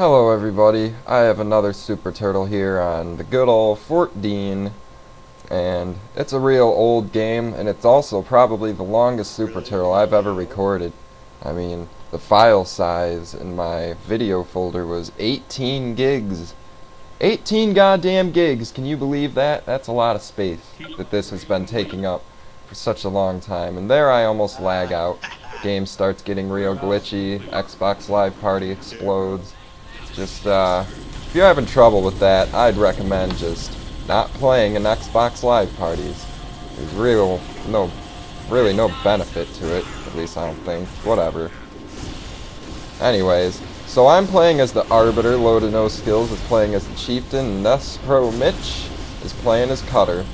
Hello everybody, I have another Super Turtle here on the good old Fort Dean, and it's a real old game, and it's also probably the longest Super Turtle I've ever recorded. I mean, the file size in my video folder was 18 gigs. 18 goddamn gigs, can you believe that? That's a lot of space that this has been taking up for such a long time, and there I almost lag out. Game starts getting real glitchy, Xbox Live Party explodes. Just, if you're having trouble with that, I'd recommend just not playing in Xbox Live parties. There's really no benefit to it, at least I don't think. Whatever. Anyways, so I'm playing as the Arbiter, Low to No Skills is playing as the Chieftain, and Thus Pro Mitch is playing as Cutter.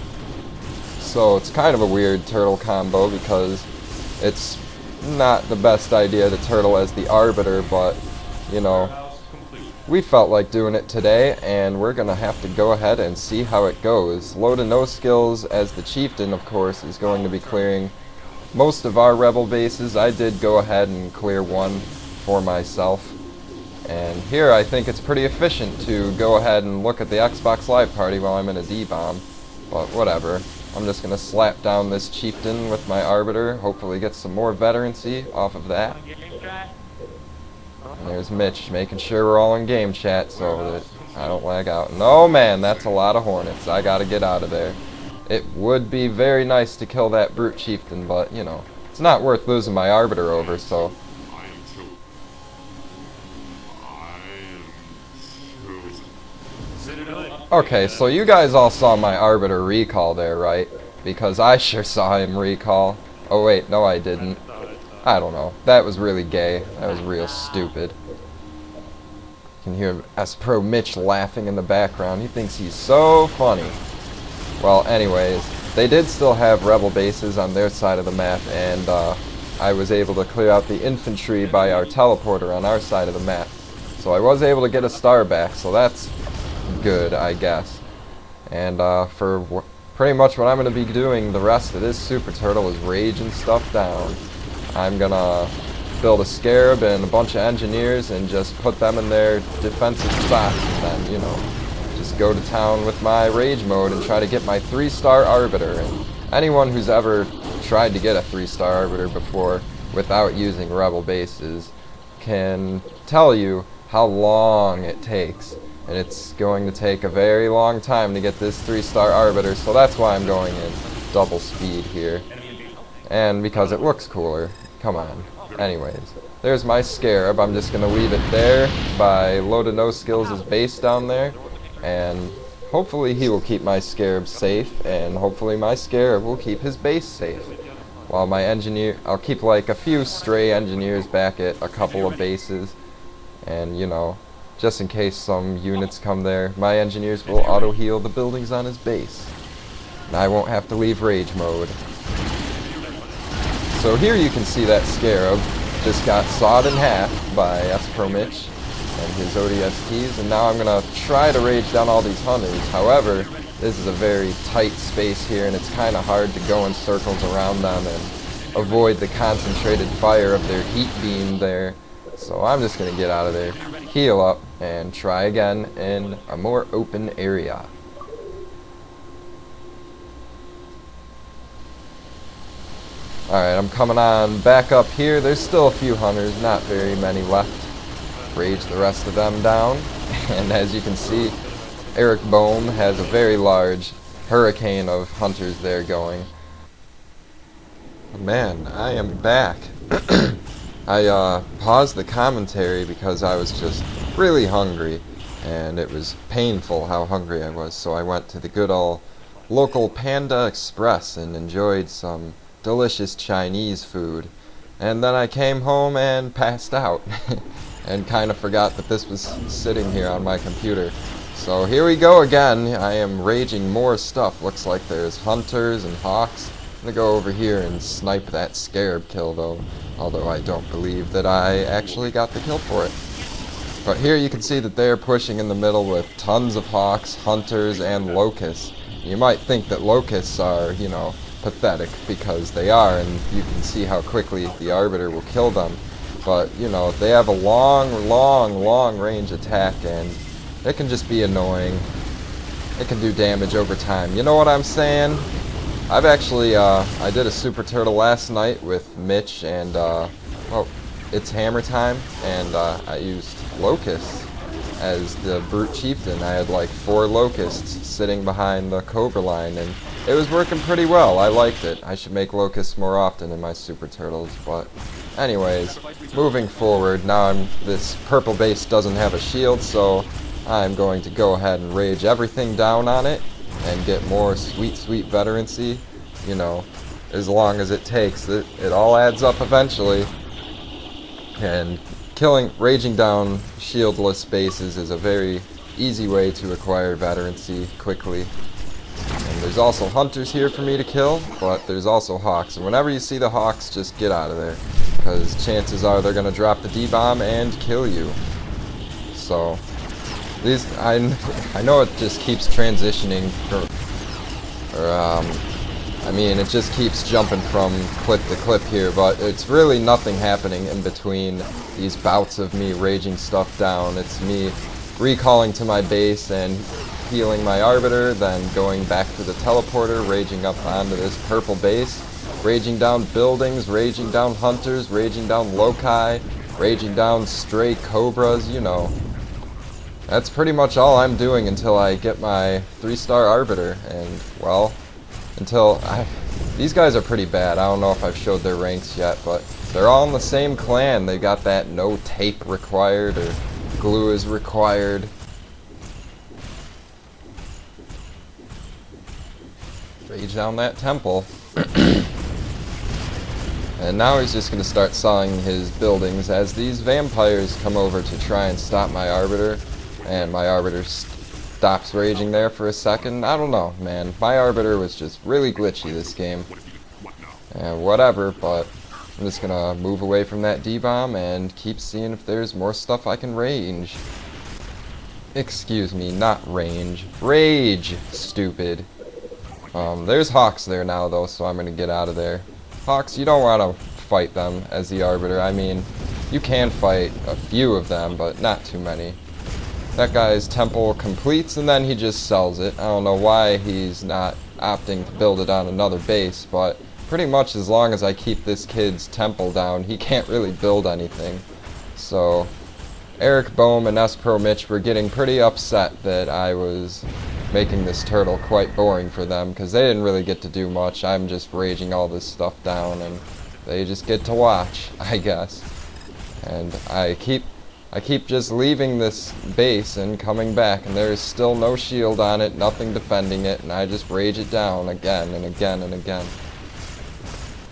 So it's kind of a weird turtle combo because it's not the best idea to turtle as the Arbiter, but, you know, we felt like doing it today, and we're going to have to go ahead and see how it goes. Low to No Skills as the Chieftain, of course, is going to be clearing most of our rebel bases. I did go ahead and clear one for myself. And here I think it's pretty efficient to go ahead and look at the Xbox Live Party while I'm in a D-bomb. But whatever. I'm just going to slap down this Chieftain with my Arbiter, hopefully get some more veterancy off of that. And there's Mitch, making sure we're all in game chat so that I don't lag out. And oh man, that's a lot of Hornets. I gotta get out of there. It would be very nice to kill that brute Chieftain, but, you know, it's not worth losing my Arbiter over, so... Okay, so you guys all saw my Arbiter recall there, right? Because I sure saw him recall. Oh wait, no I didn't. I don't know. That was really gay. That was real stupid. You can hear S Pro Mitch laughing in the background. He thinks he's so funny. Well, anyways, they did still have rebel bases on their side of the map, and I was able to clear out the infantry by our teleporter on our side of the map. So I was able to get a star back, so that's good, I guess. And for pretty much what I'm going to be doing the rest of this Super Turtle is raging stuff down. I'm gonna build a Scarab and a bunch of engineers and just put them in their defensive spots, and then, you know, just go to town with my rage mode and try to get my 3-star Arbiter. And anyone who's ever tried to get a 3-star Arbiter before without using rebel bases can tell you how long it takes. And it's going to take a very long time to get this 3-star Arbiter, so that's why I'm going in double speed here. And because it looks cooler. Come on. Anyways, there's my Scarab. I'm just going to leave it there by Low to No Skills' base down there. And hopefully he will keep my Scarab safe, and hopefully my Scarab will keep his base safe. While my engineer, I'll keep like a few stray engineers back at a couple of bases. And, you know, just in case some units come there, my engineers will auto-heal the buildings on his base. And I won't have to leave rage mode. So here you can see that Scarab just got sawed in half by S Pro Mitch and his ODSTs, and now I'm going to try to rage down all these hunters. However, this is a very tight space here, and it's kind of hard to go in circles around them and avoid the concentrated fire of their heat beam there. So I'm just going to get out of there, heal up, and try again in a more open area. Alright, I'm coming on back up here. There's still a few hunters, not very many left. Rage the rest of them down. And as you can see, Eric Bohm has a very large hurricane of hunters there going. Man, I am back. I paused the commentary because I was just really hungry, and it was painful how hungry I was, so I went to the good old local Panda Express and enjoyed some delicious Chinese food. And then I came home and passed out and kind of forgot that this was sitting here on my computer. So here we go again. I am raging more stuff. Looks like there's hunters and hawks. I'm gonna go over here and snipe that Scarab kill though, although I don't believe that I actually got the kill for it. But here you can see that they're pushing in the middle with tons of hawks, hunters, and locusts. You might think that locusts are, you know, pathetic, because they are, and you can see how quickly the Arbiter will kill them. but, you know, they have a long range attack, and it can just be annoying. It can do damage over time. You know what I'm saying? I've actually, I did a Super Turtle last night with Mitch, and, well, it's hammer time, and, I used Locusts as the Brute Chieftain. I had like 4 Locusts sitting behind the Cobra line, and it was working pretty well. I liked it. I should make Locusts more often in my Super Turtles, but anyways, moving forward, now this purple base doesn't have a shield, so I'm going to go ahead and rage everything down on it and get more sweet veterancy, you know, as long as it takes. It all adds up eventually, and raging down shieldless bases is a very easy way to acquire veterancy quickly. And there's also hunters here for me to kill, but there's also hawks, and whenever you see the hawks, just get out of there, because chances are they're going to drop the D-bomb and kill you. So these, I know it just keeps transitioning, I mean, it just keeps jumping from clip to clip here, but it's really nothing happening in between these bouts of me raging stuff down. It's me recalling to my base and healing my Arbiter, then going back to the teleporter, raging up onto this purple base, raging down buildings, raging down hunters, raging down loci, raging down stray cobras, you know. That's pretty much all I'm doing until I get my 3-star Arbiter, and, well, these guys are pretty bad. I don't know if I've showed their ranks yet, but they're all in the same clan. They got that no tape required, or glue is required. Rage down that temple. And now he's just going to start sawing his buildings as these vampires come over to try and stop my Arbiter, and my Arbiter stops raging there for a second. I don't know, man. My Arbiter was just really glitchy this game. And whatever, but I'm just gonna move away from that D-bomb and keep seeing if there's more stuff I can range. Excuse me, not range. Rage, stupid. There's hawks there now, though, so I'm gonna get out of there. Hawks, you don't want to fight them as the Arbiter. I mean, you can fight a few of them, but not too many. That guy's temple completes, and then he just sells it. I don't know why he's not opting to build it on another base, but pretty much as long as I keep this kid's temple down, he can't really build anything. So Eric Bohm and S-Pro Mitch were getting pretty upset that I was making this turtle quite boring for them, because they didn't really get to do much. I'm just raging all this stuff down, and they just get to watch, I guess. And I keep just leaving this base and coming back, and there is still no shield on it, nothing defending it, and I just rage it down again and again and again.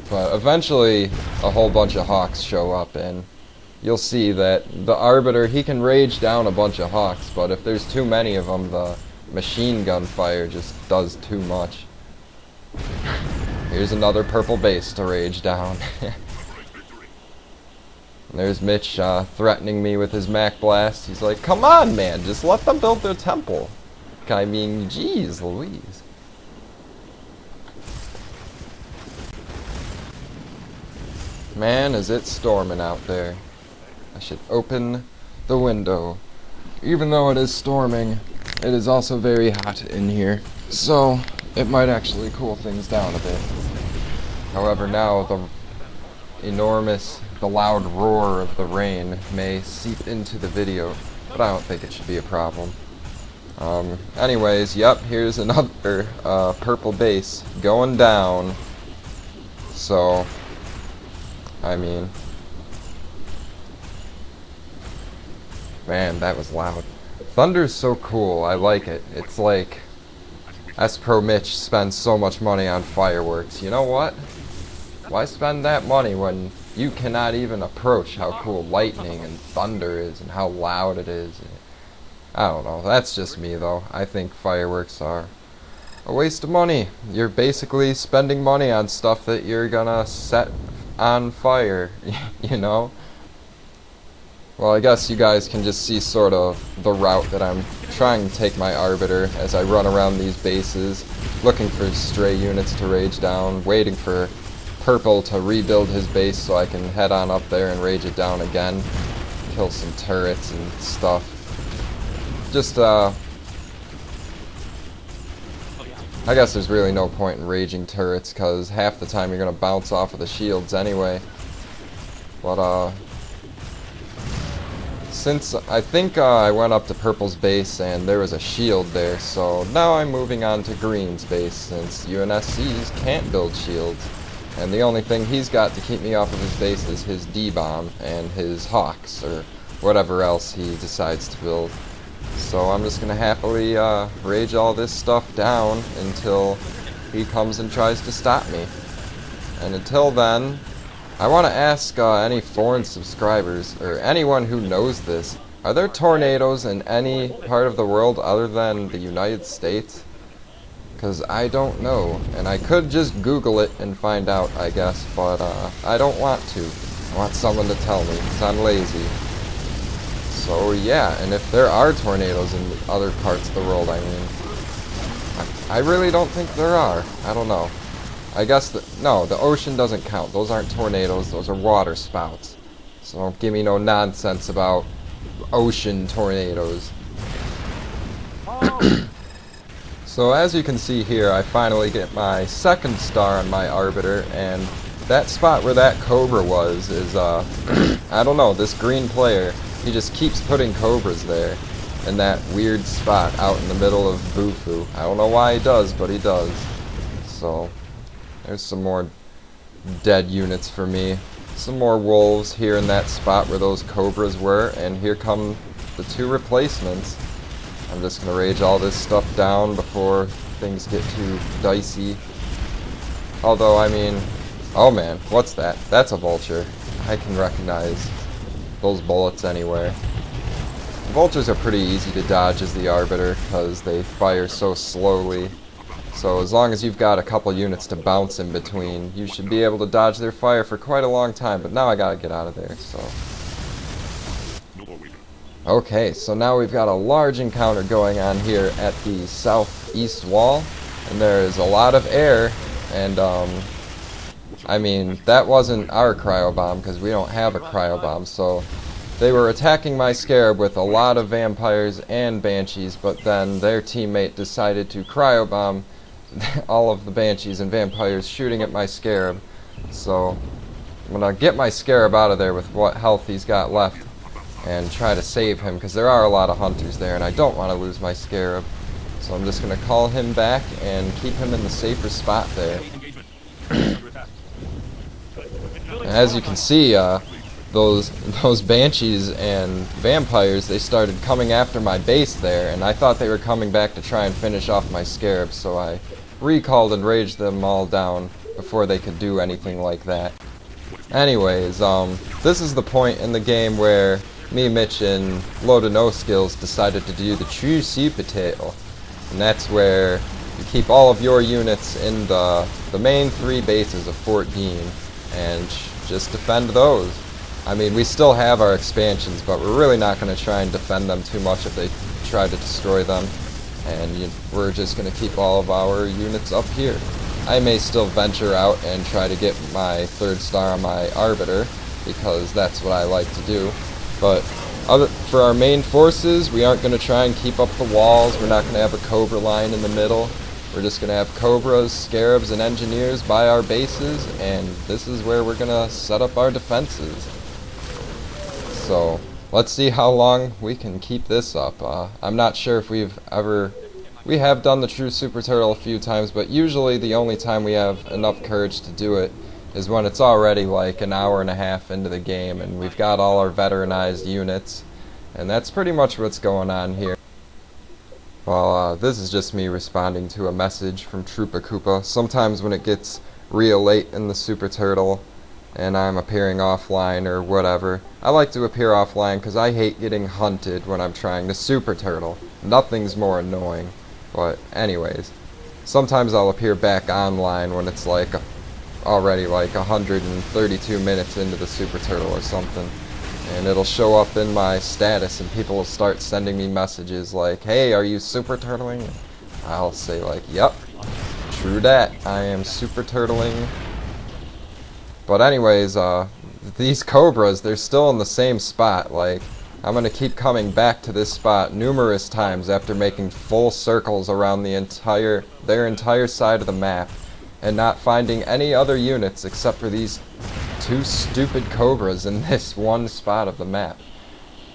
But eventually a whole bunch of hawks show up, and you'll see that the Arbiter, he can rage down a bunch of hawks, but if there's too many of them, the machine gun fire just does too much. Here's another purple base to rage down. There's Mitch threatening me with his Mac Blast. He's like, come on, man, just let them build their temple. I mean, geez Louise. Man, is it storming out there. I should open the window. Even though it is storming, it is also very hot in here, so it might actually cool things down a bit. However, now the loud roar of the rain may seep into the video, but I don't think it should be a problem. Anyways, yep, here's another purple base going down. So, I mean, man, that was loud. Thunder's so cool. I like it. It's like S-Pro Mitch spends so much money on fireworks. You know what? Why spend that money when you cannot even approach how cool lightning and thunder is and how loud it is? I don't know. That's just me, though. I think fireworks are a waste of money. You're basically spending money on stuff that you're gonna set on fire, you know? Well, I guess you guys can just see sort of the route that I'm trying to take my Arbiter as I run around these bases, looking for stray units to rage down, waiting for purple to rebuild his base so I can head on up there and rage it down again. Kill some turrets and stuff. Just, I guess there's really no point in raging turrets, because half the time you're going to bounce off of the shields anyway. But, since I think I went up to purple's base and there was a shield there, so now I'm moving on to green's base, since UNSCs can't build shields. And the only thing he's got to keep me off of his base is his D-bomb and his hawks, or whatever else he decides to build. So I'm just going to happily rage all this stuff down until he comes and tries to stop me. And until then, I want to ask any foreign subscribers, or anyone who knows this, are there tornadoes in any part of the world other than the United States? Because I don't know, and I could just Google it and find out, I guess, but I don't want to. I want someone to tell me, because I'm lazy. So yeah, and if there are tornadoes in other parts of the world, I mean, I really don't think there are. I don't know. I guess no, the ocean doesn't count. Those aren't tornadoes, those are water spouts. So don't give me no nonsense about ocean tornadoes. So as you can see here, I finally get my second star on my Arbiter, and that spot where that Cobra was is, I don't know, this green player, he just keeps putting Cobras there, in that weird spot out in the middle of Bufu. I don't know why he does, but he does. So, there's some more dead units for me. Some more wolves here in that spot where those Cobras were, and here come the two replacements. I'm just going to rage all this stuff down before things get too dicey. Although, I mean, oh man, what's that? That's a vulture. I can recognize those bullets anywhere. Vultures are pretty easy to dodge as the Arbiter, because they fire so slowly. So as long as you've got a couple units to bounce in between, you should be able to dodge their fire for quite a long time, but now I gotta get out of there, so... Okay, so now we've got a large encounter going on here at the southeast wall, and there is a lot of air, and I mean, that wasn't our cryo bomb, because we don't have a cryo bomb, so they were attacking my Scarab with a lot of vampires and banshees, but then their teammate decided to cryo bomb all of the banshees and vampires shooting at my Scarab. So I'm gonna get my Scarab out of there with what health he's got left and try to save him, because there are a lot of hunters there and I don't want to lose my Scarab. So I'm just gonna call him back and keep him in the safer spot there. As you can see, those banshees and vampires, they started coming after my base there, and I thought they were coming back to try and finish off my Scarab, so I recalled and raged them all down before they could do anything like that. Anyways, this is the point in the game where me, Mitch, and Load of No Skills decided to do the true super tail, and that's where you keep all of your units in the main 3 bases of Fort Dean and just defend those. I mean, we still have our expansions, but we're really not going to try and defend them too much if they try to destroy them. And we're just going to keep all of our units up here. I may still venture out and try to get my 3rd star on my Arbiter, because that's what I like to do. But for our main forces, we aren't going to try and keep up the walls. We're not going to have a Cobra line in the middle. We're just going to have Cobras, Scarabs, and Engineers by our bases, and this is where we're going to set up our defenses. So, let's see how long we can keep this up. I'm not sure if we have done the true Super Turtle a few times, but usually the only time we have enough courage to do it is when it's already like an hour and a half into the game and we've got all our veteranized units, and that's pretty much what's going on here. Well, this is just me responding to a message from Troopa Koopa. Sometimes when it gets real late in the Super Turtle and I'm appearing offline or whatever, I like to appear offline because I hate getting hunted when I'm trying to Super Turtle. Nothing's more annoying. But anyways, sometimes I'll appear back online when it's like already like 132 minutes into the Super Turtle or something, and it'll show up in my status and people will start sending me messages like, hey, are you Super Turtling? I'll say like, yep, true that, I am Super Turtling But anyways, these cobras, they're still in the same spot. Like, I'm going to keep coming back to this spot numerous times after making full circles around their entire side of the map and not finding any other units except for these two stupid cobras in this one spot of the map.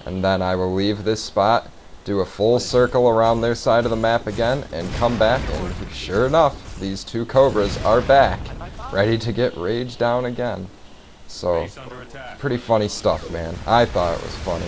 And then I will leave this spot, do a full circle around their side of the map again, and come back, and sure enough, these two cobras are back, ready to get raged down again. So, pretty funny stuff, man. I thought it was funny.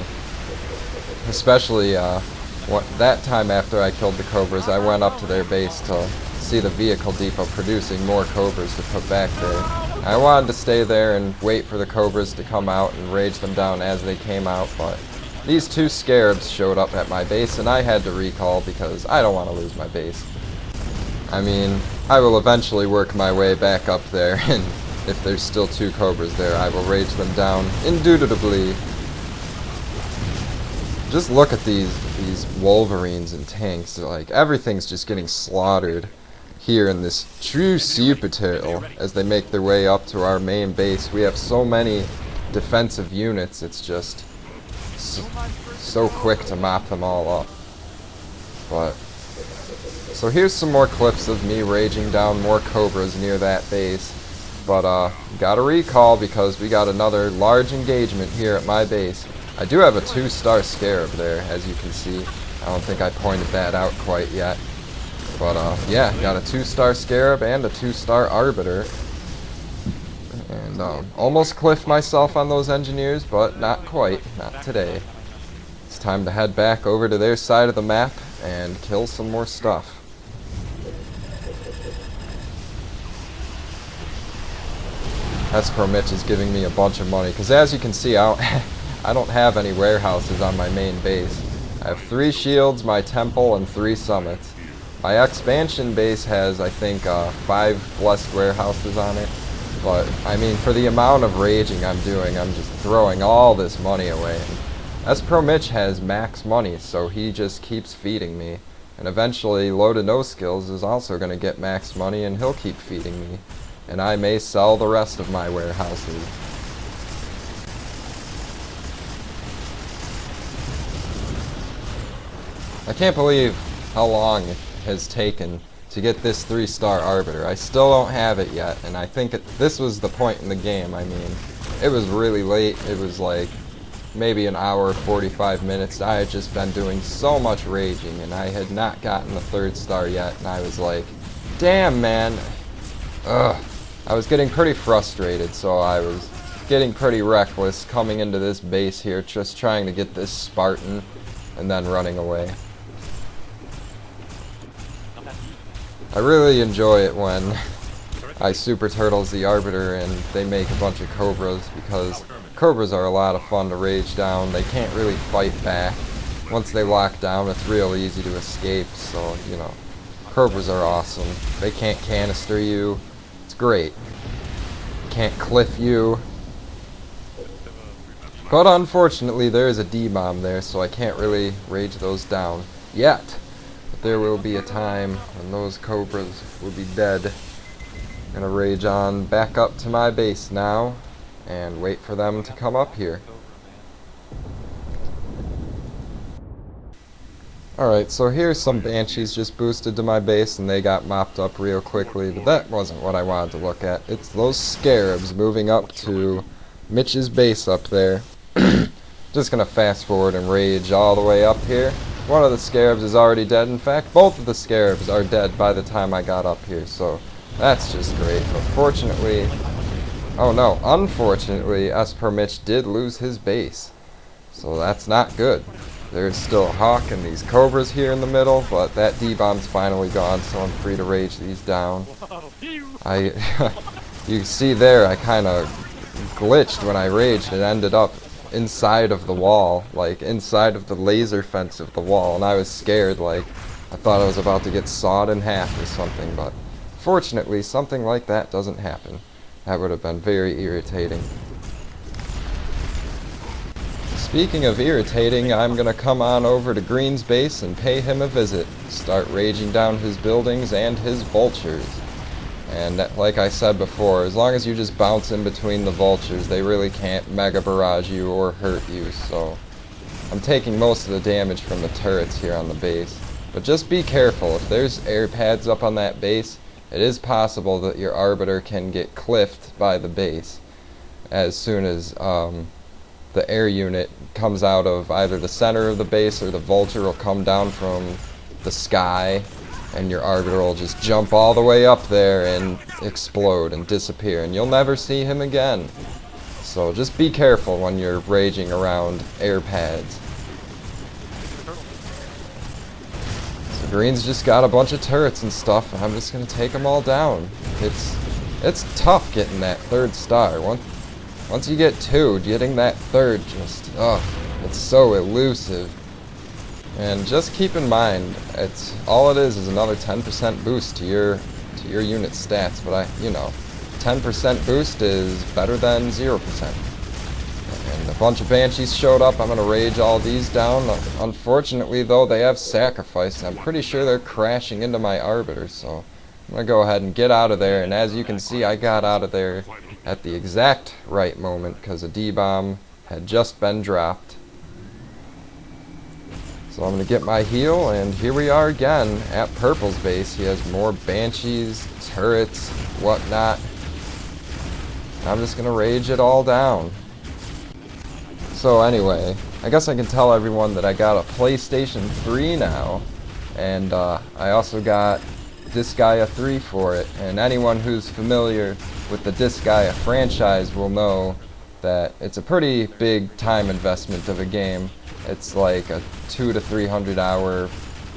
Especially that time after I killed the cobras, I went up to their base to see the vehicle depot producing more cobras to put back there. I wanted to stay there and wait for the cobras to come out and rage them down as they came out, but these two scarabs showed up at my base and I had to recall because I don't want to lose my base. I mean, I will eventually work my way back up there, and if there's still two cobras there, I will rage them down indubitably. Just look at these wolverines and tanks. Like, everything's just getting slaughtered here in this true super turtle as they make their way up to our main base. We have so many defensive units, it's just so quick to mop them all up. But so here's some more clips of me raging down more cobras near that base. But gotta recall because we got another large engagement here at my base. I do have a 2-star scarab there, as you can see. I don't think I pointed that out quite yet. But yeah, got a 2-star scarab and a 2-star arbiter. And almost cliffed myself on those engineers, but not quite. Not today. It's time to head back over to their side of the map and kill some more stuff. Escrow Mitch is giving me a bunch of money, because as you can see, I don't have any warehouses on my main base. I have 3 shields, my temple, and 3 summits. My expansion base has, I think, 5 blessed warehouses on it. But, I mean, for the amount of raging I'm doing, I'm just throwing all this money away. Escrow Mitch has max money, so he just keeps feeding me. And eventually, Low to No Skills is also going to get max money, and he'll keep feeding me. And I may sell the rest of my warehouses. I can't believe how long it has taken to get this 3-star Arbiter. I still don't have it yet, and I think this was the point in the game. I mean, it was really late. It was like maybe an hour, 45 minutes. I had just been doing so much raging, and I had not gotten the 3rd star yet, and I was like, damn, man. Ugh. I was getting pretty frustrated, so I was getting pretty reckless coming into this base here, just trying to get this Spartan, and then running away. I really enjoy it when I Super Turtles the Arbiter and they make a bunch of Cobras, because Cobras are a lot of fun to rage down. They can't really fight back. Once they lock down, it's real easy to escape, so, you know, Cobras are awesome. They can't canister you. It's great. Can't cliff you. But unfortunately, there is a D-bomb there, so I can't really rage those down yet. But there will be a time when those Cobras will be dead. I'm gonna rage on back up to my base now and wait for them to come up here. Alright, so here's some Banshees just boosted to my base and they got mopped up real quickly, but that wasn't what I wanted to look at. It's those Scarabs moving up to Mitch's base up there. Just gonna fast forward and rage all the way up here. One of the Scarabs is already dead. In fact, both of the Scarabs are dead by the time I got up here, so that's just great. But fortunately, oh no, unfortunately, Esper Mitch did lose his base. So that's not good. There's still a Hawk and these Cobras here in the middle, but that D-bomb's finally gone, so I'm free to rage these down. You can see there, I kind of glitched when I raged. It ended up inside of the wall, like inside of the laser fence of the wall, and I was scared, like I thought I was about to get sawed in half or something, but fortunately something like that doesn't happen. That would have been very irritating. Speaking of irritating, I'm gonna come on over to Green's base and pay him a visit. Start raging down his buildings and his vultures. And like I said before, as long as you just bounce in between the vultures, they really can't mega barrage you or hurt you. So I'm taking most of the damage from the turrets here on the base. But just be careful. If there's air pads up on that base, it is possible that your Arbiter can get cliffed by the base as soon as the air unit comes out of either the center of the base, or the vulture will come down from the sky and your Arbiter will just jump all the way up there and explode and disappear, and you'll never see him again. So just be careful when you're raging around air pads. So Green's just got a bunch of turrets and stuff, and I'm just going to take them all down. It's tough getting that third star. Once you get two, getting that third just, it's so elusive. And just keep in mind, all it is another 10% boost to your unit stats. But 10% boost is better than 0%. And a bunch of Banshees showed up. I'm gonna rage all these down. Unfortunately, though, they have sacrificed. I'm pretty sure they're crashing into my Arbiter. So I'm gonna go ahead and get out of there. And as you can see, I got out of there at the exact right moment because a D-bomb had just been dropped. So I'm going to get my heal, and here we are again at Purple's base. He has more Banshees, turrets, whatnot. I'm just going to rage it all down. So anyway, I guess I can tell everyone that I got a PlayStation 3 now, and I also got Disgaea 3 for it. And anyone who's familiar with the Disgaea franchise will know that it's a pretty big time investment of a game. It's like a 200 to 300 hour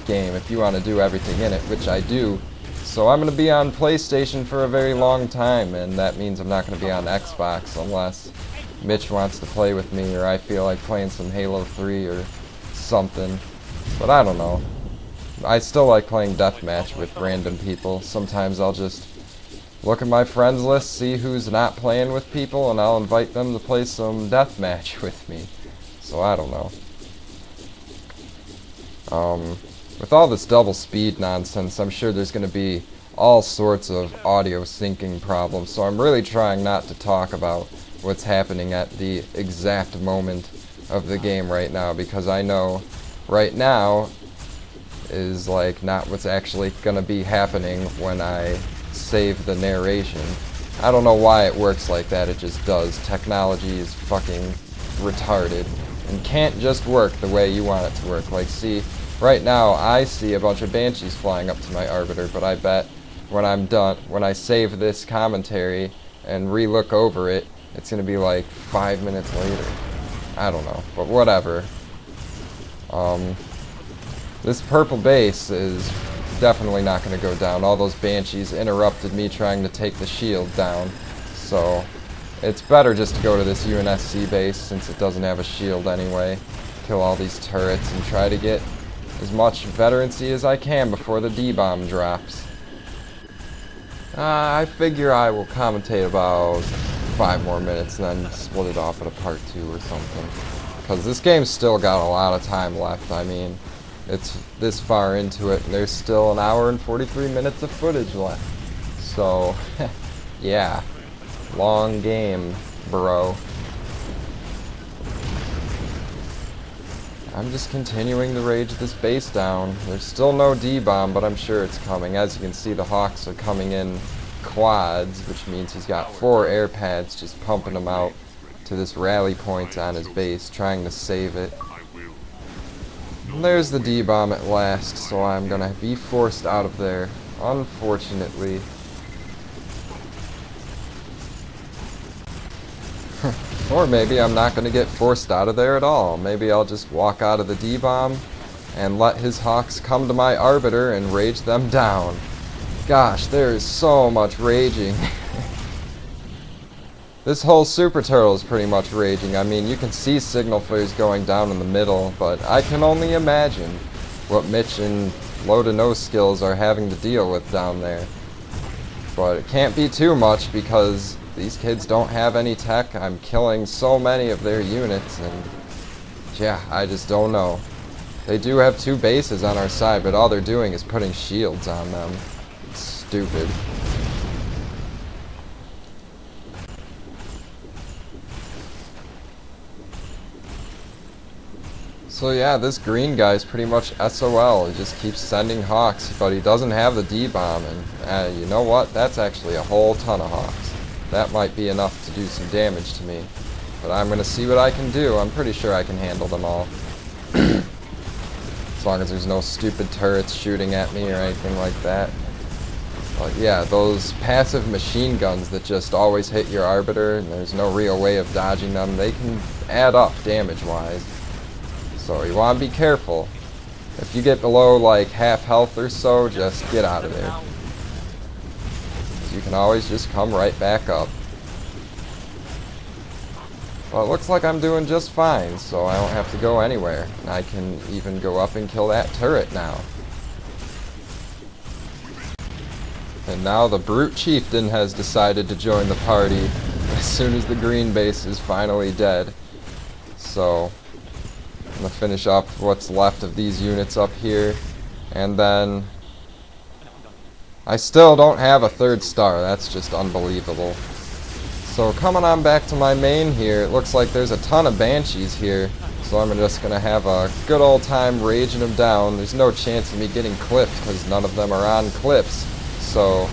game if you want to do everything in it, which I do. So I'm going to be on PlayStation for a very long time, and that means I'm not going to be on Xbox unless Mitch wants to play with me, or I feel like playing some Halo 3 or something. But I don't know. I still like playing deathmatch with random people. Sometimes I'll just look at my friends list, see who's not playing with people, and I'll invite them to play some deathmatch with me. So I don't know. With all this double speed nonsense, I'm sure there's going to be all sorts of audio syncing problems, so I'm really trying not to talk about what's happening at the exact moment of the game right now, because I know right now is like not what's actually going to be happening when I save the narration. I don't know why it works like that, it just does. Technology is fucking retarded and can't just work the way you want it to work. Like, see, right now I see a bunch of Banshees flying up to my Arbiter, but I bet when I'm done, when I save this commentary and re-look over it, it's going to be like 5 minutes later. I don't know, but whatever. This purple base is definitely not going to go down. All those Banshees interrupted me trying to take the shield down, so it's better just to go to this UNSC base since it doesn't have a shield anyway. Kill all these turrets and try to get as much veterancy as I can before the D-bomb drops. I figure I will commentate about 5 more minutes and then split it off at a part 2 or something. Because this game's still got a lot of time left. I mean, it's this far into it and there's still an hour and 43 minutes of footage left. So, yeah. Long game, bro. I'm just continuing to rage this base down. There's still no D-bomb, but I'm sure it's coming. As you can see, the Hawks are coming in quads, which means he's got 4 air pads just pumping them out to this rally point on his base, trying to save it. And there's the D-bomb at last, so I'm gonna be forced out of there, unfortunately. Or maybe I'm not going to get forced out of there at all. Maybe I'll just walk out of the D-bomb and let his Hawks come to my Arbiter and rage them down. Gosh, there is so much raging. This whole Super Turtle is pretty much raging. I mean, you can see signal flares going down in the middle, but I can only imagine what Mitch and low to no skills are having to deal with down there. But it can't be too much because these kids don't have any tech. I'm killing so many of their units, and yeah, I just don't know. They do have 2 bases on our side, but all they're doing is putting shields on them. It's stupid. So yeah, this green guy's pretty much SOL. He just keeps sending hawks, but he doesn't have the D-bomb, and you know what? That's actually a whole ton of hawks. That might be enough to do some damage to me. But I'm gonna see what I can do. I'm pretty sure I can handle them all. As long as there's no stupid turrets shooting at me or anything like that. But yeah, those passive machine guns that just always hit your Arbiter, and there's no real way of dodging them, they can add up damage-wise. So you want to be careful. If you get below like half health or so, just get out of there. You can always just come right back up. Well, it looks like I'm doing just fine, so I don't have to go anywhere. And I can even go up and kill that turret now. And now the Brute Chieftain has decided to join the party as soon as the green base is finally dead. So I'm going to finish up what's left of these units up here. And then I still don't have a 3rd star. That's just unbelievable. So coming on back to my main here, it looks like there's a ton of Banshees here. So I'm just going to have a good old time raging them down. There's no chance of me getting clipped because none of them are on clips. So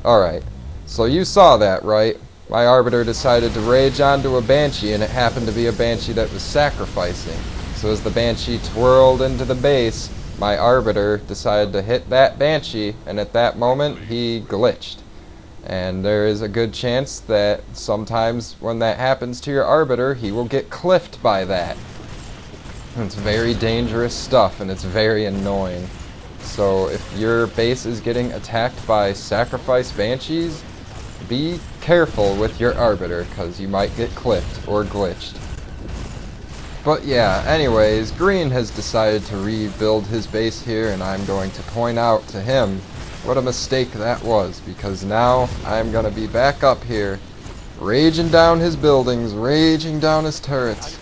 alright, so you saw that, right? My Arbiter decided to rage onto a Banshee, and it happened to be a Banshee that was sacrificing. So as the Banshee twirled into the base, my Arbiter decided to hit that Banshee, and at that moment he glitched. And there is a good chance that sometimes when that happens to your Arbiter, he will get clipped by that. It's very dangerous stuff, and it's very annoying. So if your base is getting attacked by sacrifice Banshees, be careful with your Arbiter, because you might get clipped or glitched. But yeah, anyways, Green has decided to rebuild his base here, and I'm going to point out to him what a mistake that was, because now I'm going to be back up here, raging down his buildings, raging down his turrets.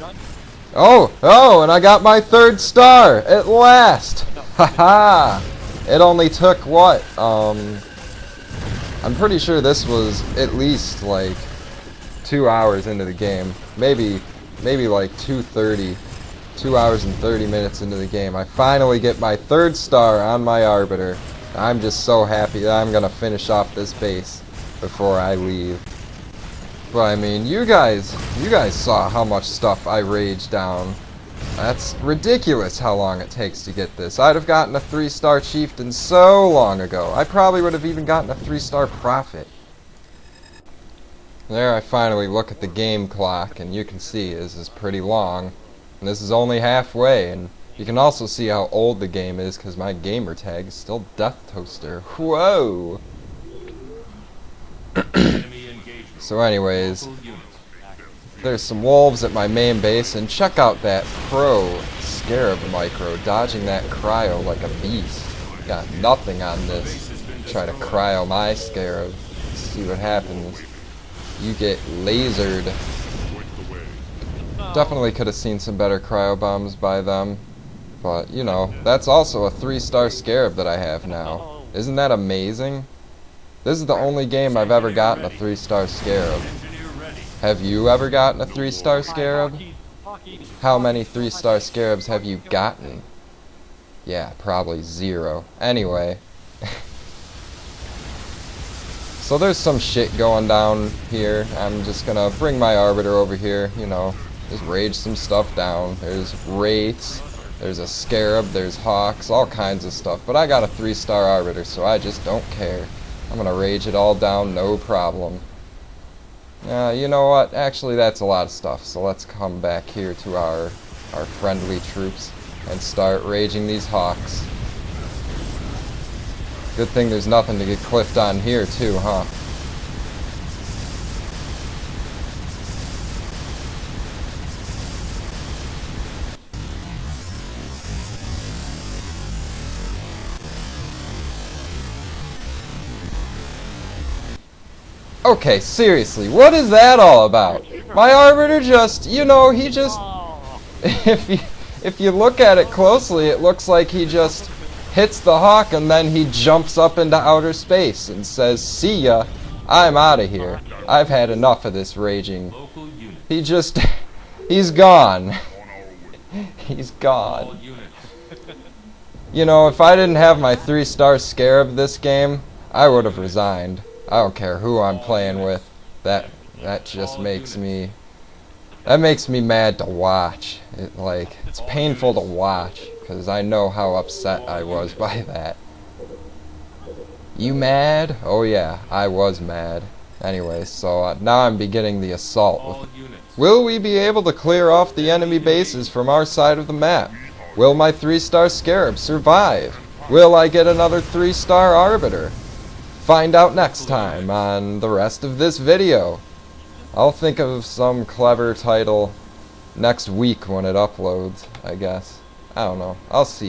Oh, and I got my 3rd star, at last! Haha! It only took, what, I'm pretty sure this was at least, like, 2 hours into the game. Maybe like 2 hours and 30 minutes into the game. I finally get my 3rd star on my Arbiter. I'm just so happy that I'm gonna finish off this base before I leave. But I mean, you guys saw how much stuff I raged down. That's ridiculous how long it takes to get this. I'd have gotten a 3-star Chieftain so long ago. I probably would have even gotten a 3-star Prophet. There I finally look at the game clock, and you can see this is pretty long. And this is only halfway, and you can also see how old the game is because my gamer tag is still Death Toaster. Whoa! So anyways, there's some wolves at my main base, and check out that pro Scarab micro dodging that cryo like a beast. Got nothing on this. Try to cryo my Scarab. See what happens. You get lasered. Definitely could have seen some better cryo bombs by them. But, you know, that's also a 3-star Scarab that I have now. Isn't that amazing? This is the only game I've ever gotten a 3-star Scarab. Have you ever gotten a 3-star Scarab? How many 3-star Scarabs have you gotten? Yeah, probably 0. Anyway. So there's some shit going down here. I'm just gonna bring my Arbiter over here, you know, just rage some stuff down. There's Wraiths, there's a Scarab, there's Hawks, all kinds of stuff. But I got a 3-star Arbiter, so I just don't care. I'm gonna rage it all down, no problem. You know what? Actually, that's a lot of stuff. So let's come back here to our friendly troops and start raging these Hawks. Good thing there's nothing to get clipped on here too, huh? Okay, seriously, what is that all about? My Arbiter just, you know, he just... If you look at it closely, it looks like he just hits the Hawk and then he jumps up into outer space and says, "See ya," I'm out of here. I've had enough of this raging. He's gone. He's gone. You know, if I didn't have my 3-star scarab this game, I would have resigned. I don't care who I'm playing with. That just makes me... That makes me mad to watch. It's painful to watch, because I know how upset I was by that. You mad? Oh yeah, I was mad. Anyway, so now I'm beginning the assault. Will we be able to clear off the enemy bases from our side of the map? Will my 3-star scarab survive? Will I get another 3-star Arbiter? Find out next time on the rest of this video. I'll think of some clever title next week when it uploads, I guess. I don't know. I'll see.